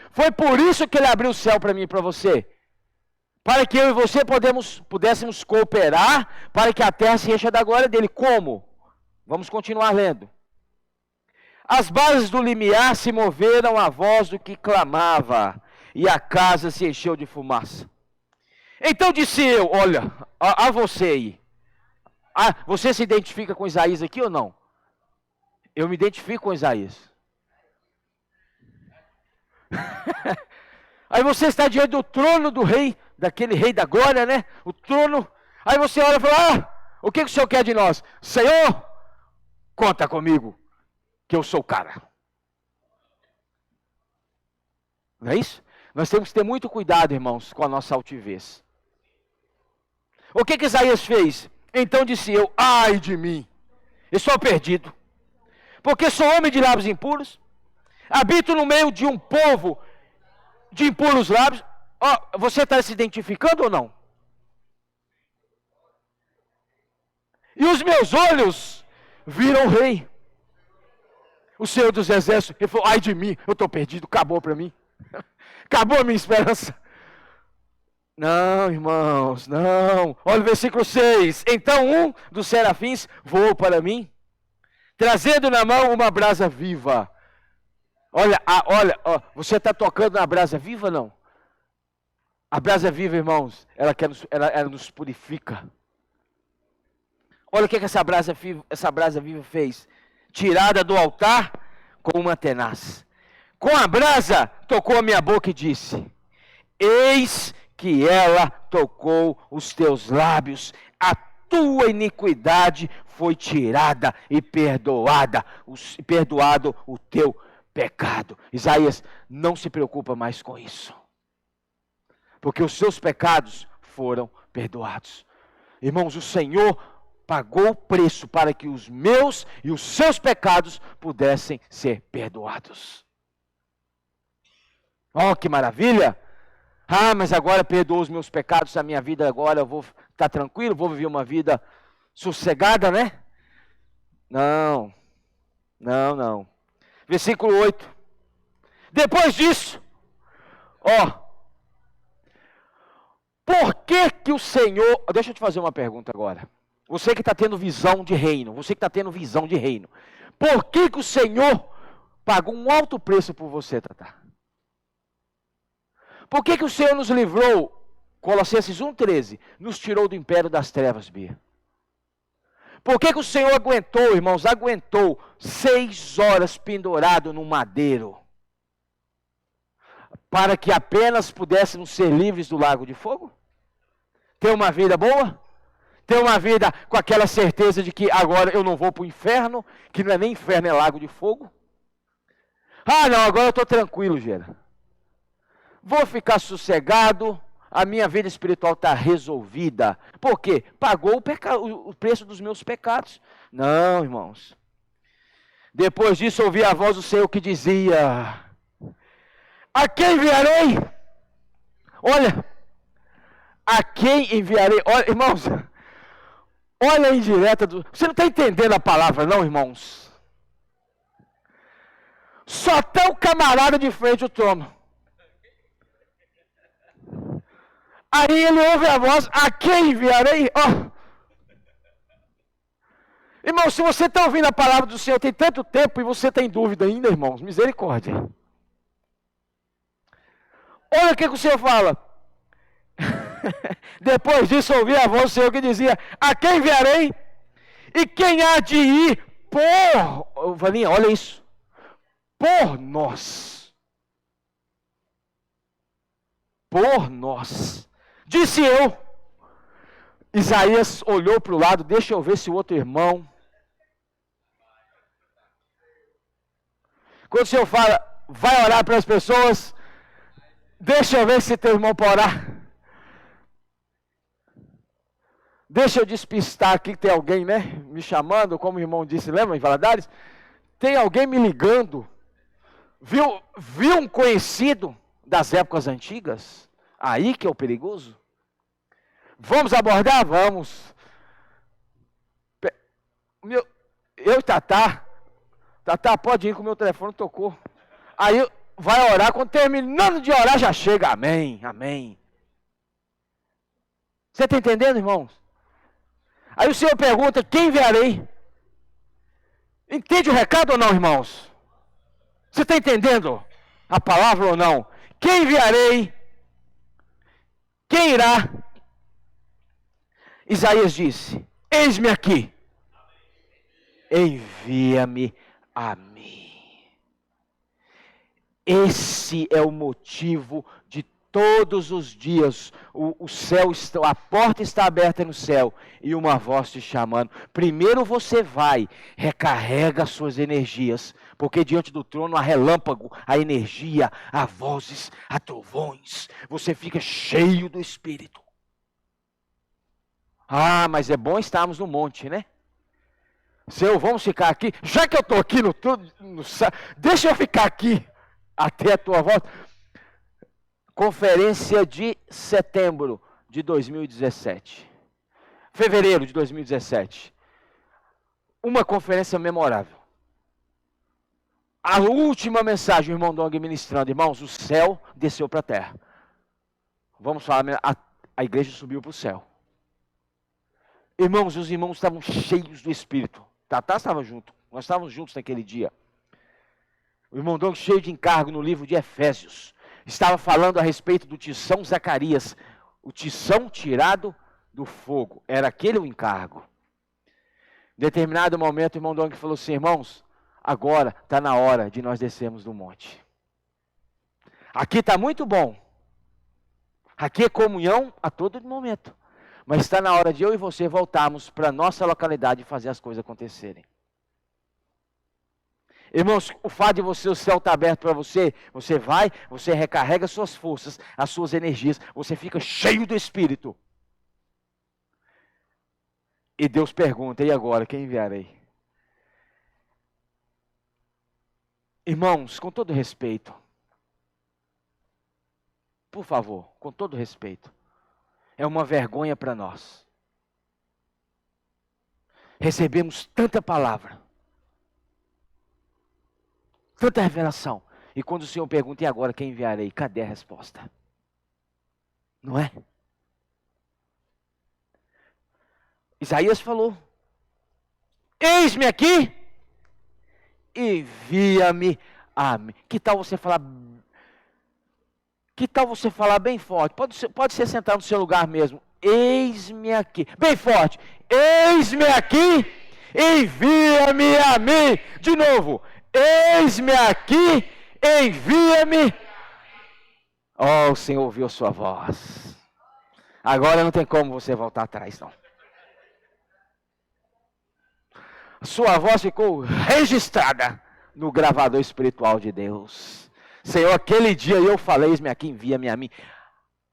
Foi por isso que Ele abriu o céu para mim e para você, para que eu e você pudéssemos cooperar, para que a terra se encha da glória dEle. Como? Vamos continuar lendo. As bases do limiar se moveram à voz do que clamava, e a casa se encheu de fumaça. Então disse eu, olha, a você aí, você se identifica com Isaías aqui ou não? Eu me identifico com Isaías. Aí você está diante do trono do rei, daquele rei da glória, né? O trono. Aí você olha e fala: o que o Senhor quer de nós? Senhor, conta comigo, que eu sou o cara. Não é isso? Nós temos que ter muito cuidado, irmãos, com a nossa altivez. O que Isaías fez? Então disse eu: ai de mim, eu sou perdido, porque sou homem de lábios impuros, habito no meio de um povo de impuros lábios. Você está se identificando ou não? E os meus olhos viram o rei, o Senhor dos exércitos. Ele falou: ai de mim, eu estou perdido, acabou para mim. Acabou a minha esperança. Não, irmãos, não. Olha o versículo 6. Então um dos serafins voou para mim, trazendo na mão uma brasa viva. Olha, você está tocando na brasa viva ou não? A brasa viva, irmãos, ela nos purifica. Olha o que essa brasa viva fez. Tirada do altar com uma tenaz. Com a brasa tocou a minha boca e disse: eis que ela tocou os teus lábios. A tua iniquidade foi tirada e perdoado o teu pecado. Isaías, não se preocupa mais com isso, porque os seus pecados foram perdoados. Irmãos, o Senhor pagou o preço para que os meus e os seus pecados pudessem ser perdoados. Oh, que maravilha! Mas agora perdoou os meus pecados, a minha vida agora eu vou estar tranquilo, vou viver uma vida sossegada, né? Não. Versículo 8. Depois disso, por que o Senhor... Deixa eu te fazer uma pergunta agora. Você que está tendo visão de reino, por que o Senhor pagou um alto preço por você, Tatá? Por que o Senhor nos livrou, Colossenses 1,13, nos tirou do império das trevas, Bia? Por que o Senhor aguentou, irmãos, 6 horas pendurado no madeiro? Para que apenas pudéssemos ser livres do lago de fogo? Ter uma vida boa? Ter uma vida com aquela certeza de que agora eu não vou para o inferno, que não é nem inferno, é lago de fogo? Não, agora eu estou tranquilo, Gera. Vou ficar sossegado, a minha vida espiritual está resolvida. Por quê? Pagou o preço dos meus pecados. Não, irmãos. Depois disso ouvi a voz do Senhor que dizia: A quem enviarei? Olha, a quem enviarei? Olha, irmãos, olha a indireta do... Você não está entendendo a palavra não, irmãos? Só está o camarada de frente ao trono. Aí ele ouve a voz, a quem enviarei? Oh. Irmão, se você está ouvindo a palavra do Senhor tem tanto tempo e você está em dúvida ainda, irmãos, misericórdia. Olha o que o Senhor fala. Depois disso ouvi a voz do Senhor que dizia, a quem enviarei? E quem há de ir por... Valinha, olha isso. Por nós. Por nós. Disse eu. Isaías olhou para o lado, deixa eu ver se o outro irmão. Quando o Senhor fala, vai orar para as pessoas, deixa eu ver se teu irmão pode orar. Deixa eu despistar aqui que tem alguém, né, me chamando, como o irmão disse, lembra em Valadares? Tem alguém me ligando. Viu um conhecido das épocas antigas? Aí que é o perigoso. Vamos abordar? Vamos. Eu e Tatá, pode ir, com o meu telefone tocou. Aí vai orar, quando terminando de orar já chega, amém, amém. Você está entendendo, irmãos? Aí o Senhor pergunta, quem enviarei? Entende o recado ou não, irmãos? Você está entendendo a palavra ou não? Quem enviarei? Quem irá? Isaías disse, eis-me aqui. Envia-me a mim. Esse é o motivo de todos os dias. O céu está, a porta está aberta no céu e uma voz te chamando. Primeiro você vai, recarrega suas energias, porque diante do trono há relâmpago, há energia, há vozes, há trovões. Você fica cheio do Espírito. Ah, mas é bom estarmos no monte, né? Senhor, vamos ficar aqui. Já que eu estou aqui no deixa eu ficar aqui até a tua volta. Conferência de setembro de 2017. Fevereiro de 2017. Uma conferência memorável. A última mensagem, o irmão Dong ministrando. Irmãos, o céu desceu para a terra. Vamos falar, a igreja subiu para o céu. Irmãos, os irmãos estavam cheios do Espírito. Tatá estava junto. Nós estávamos juntos naquele dia. O irmão Dong, cheio de encargo no livro de Efésios, estava falando a respeito do tição Zacarias. O tição tirado do fogo. Era aquele o encargo. Em determinado momento, o irmão Dong falou assim, irmãos, agora está na hora de nós descermos do monte. Aqui está muito bom. Aqui é comunhão a todo momento. Mas está na hora de eu e você voltarmos para a nossa localidade e fazer as coisas acontecerem. Irmãos, o fato de o céu estar aberto para você, você vai, você recarrega suas forças, as suas energias, você fica cheio do Espírito. E Deus pergunta, e agora, quem enviarei? Irmãos, com todo respeito, por favor, com todo respeito, é uma vergonha para nós. Recebemos tanta palavra, tanta revelação. E quando o Senhor pergunta, e agora quem enviarei? Cadê a resposta? Não é? Isaías falou, eis-me aqui, envia-me a mim. Que tal você falar bem forte? Pode ser sentar no seu lugar mesmo. Eis-me aqui. Bem forte. Eis-me aqui. Envia-me a mim. De novo. Eis-me aqui. Envia-me. Oh, o Senhor ouviu a sua voz. Agora não tem como você voltar atrás, não. Sua voz ficou registrada no gravador espiritual de Deus. Senhor, aquele dia eu falei, eis-me aqui, envia-me a mim.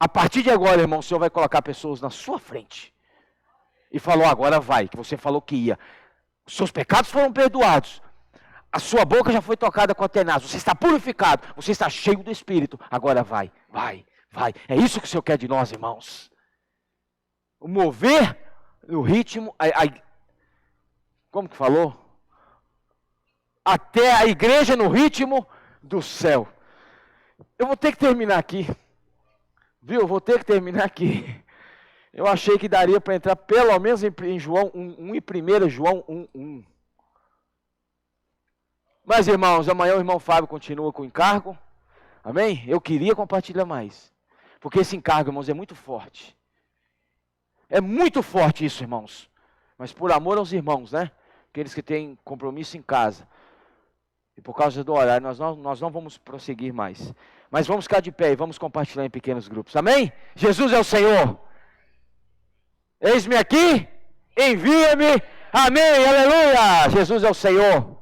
A partir de agora, irmão, o Senhor vai colocar pessoas na sua frente. E falou, agora vai, que você falou que ia. Os seus pecados foram perdoados. A sua boca já foi tocada com a tenaz. Você está purificado. Você está cheio do Espírito. Agora vai. É isso que o Senhor quer de nós, irmãos. O mover no ritmo. Como que falou? Até a igreja no ritmo do céu. Eu vou ter que terminar aqui. Viu? Eu vou ter que terminar aqui. Eu achei que daria para entrar pelo menos em João 1 e 1 João 1:1. Mas, irmãos, amanhã o irmão Fábio continua com o encargo. Amém? Eu queria compartilhar mais. Porque esse encargo, irmãos, é muito forte. É muito forte isso, irmãos. Mas por amor aos irmãos, né? Aqueles que têm compromisso em casa. E por causa do horário, nós não vamos prosseguir mais. Mas vamos ficar de pé e vamos compartilhar em pequenos grupos. Amém? Jesus é o Senhor. Eis-me aqui, envia-me. Amém, aleluia. Jesus é o Senhor.